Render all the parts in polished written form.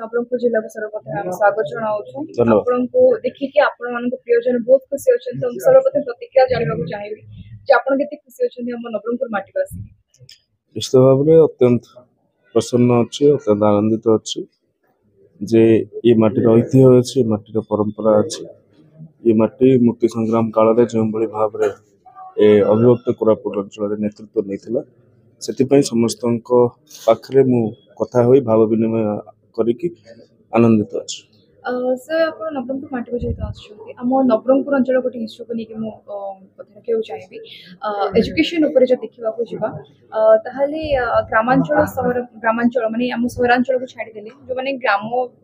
नवरंगपुर जिला को सर्वप्रथम आम स्वागत जनाऊँ धन्यवाद। आपको देखिए आपण मान प्रियजन बहुत खुशी अच्छा तो सर्वप्रथम प्रतिक्रिया जानवा चाहिए जे आप खुशी अच्छा हम नवरंगपुर माटी को आसिक निश्चित भाव में अत्यंत प्रसन्न अच्छी अत्यंत आनंदित अच्छी जे ये माटीर ऐतिह्य अच्छी माटीर परंपरा अच्छी ये माटी मुक्ति संग्राम काल में जो भाव में अभिभक्त कोरापुट अंचल नेतृत्व नहीं से समस्त पाखे मु कथा हो भाव विनिमय करी आनंदित अच्छी सर आप नवरंगपुर माटी को जेहतु आम नवरंगपुर अंचल गोटे इश्यू को लेकिन मुझे रखा चाहिए एजुकेशन उपर जो देखा जावा ताहले ग्रामांचल सहर ग्रामांचल माने आम सहरांचल को छाड़देले जो मैंने ग्राम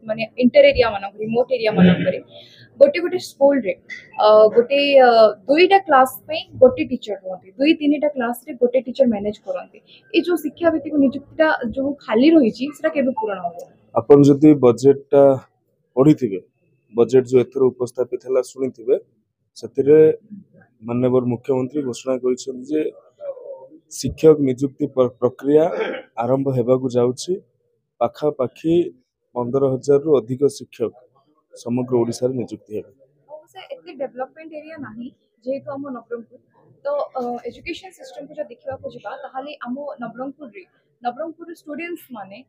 माने इंटर एरिया मान रिमोट एरिया मानक गोटे गोटे स्कूल रे गोटे दुईटा क्लास पे गोटे टीचर रहते दुई तीन टा क्लास रे गोटे टीचर मैनेज करते ये जो शिक्षा भित्तिक नियुक्तिटा जो खाली रही पूरण हम अपन जदि बजेटा पढ़ी बजेट जो एथर उपस्थापित है शुणी से माननीय मुख्यमंत्री घोषणा कर शिक्षक नियुक्ति प्रक्रिया आरंभ होगा जाऊँगी पाखापाखि 15,000 रु अधिक शिक्षक समग्र ओडिशा रे नियुक्ति है डेवलपमेंट एरिया नहीं जेहेतु आम नवरंगपुर तो एजुकेशन सिस्टम को जो देखा जावा आम नवरंगपुर स्टूडेंट्स माने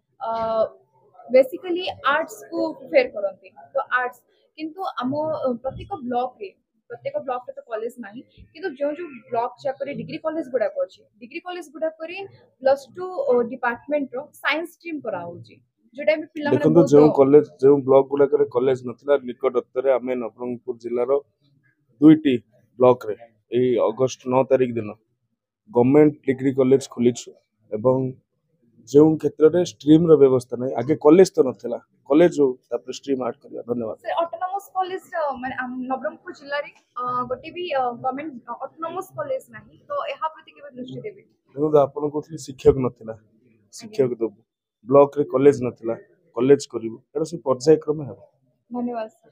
बेसिकली आर्ट्स को प्रिफेर करते तो आर्ट्स किंतु आम प्रत्येक ब्लॉक रे तो कॉलेज नहीं किंतु जो जो ब्लॉक जाक डिग्री कॉलेज गुड़ाक अच्छे डिग्री कॉलेज गुड़ाक +2 डिपार्टमेंट रो साइंस स्ट्रीम करा होची जोटा भी पिला माने देखो जो कॉलेज जो ब्लॉक गुड़ाक कॉलेज नथिला निकटतर आम नवरंगपुर जिलार दुईटी ब्लॉक रे ए अगस्त 9 तारिख दिन गवर्नमेंट डिग्री कॉलेज खोलीछु एवं जो क्षेत्र में स्ट्रीम रो व्यवस्था नहीं आगे कॉलेज तो नथिला कॉलेज हो तापर स्ट्रीम ऐड करया धन्यवाद सर ऑटोनोमस कॉलेज माने नवरंगपुर जिल्ला रे गोटे भी गवर्नमेंट ऑटोनोमस कॉलेज नहीं तो एहा प्रति केबे दृष्टि देबे देखो आपन को शिक्षक नथिला शिक्षक दबु ब्लॉक रे कॉलेज नथिला कॉलेज करिवो एटा सब पर्याय क्रम है धन्यवाद सर।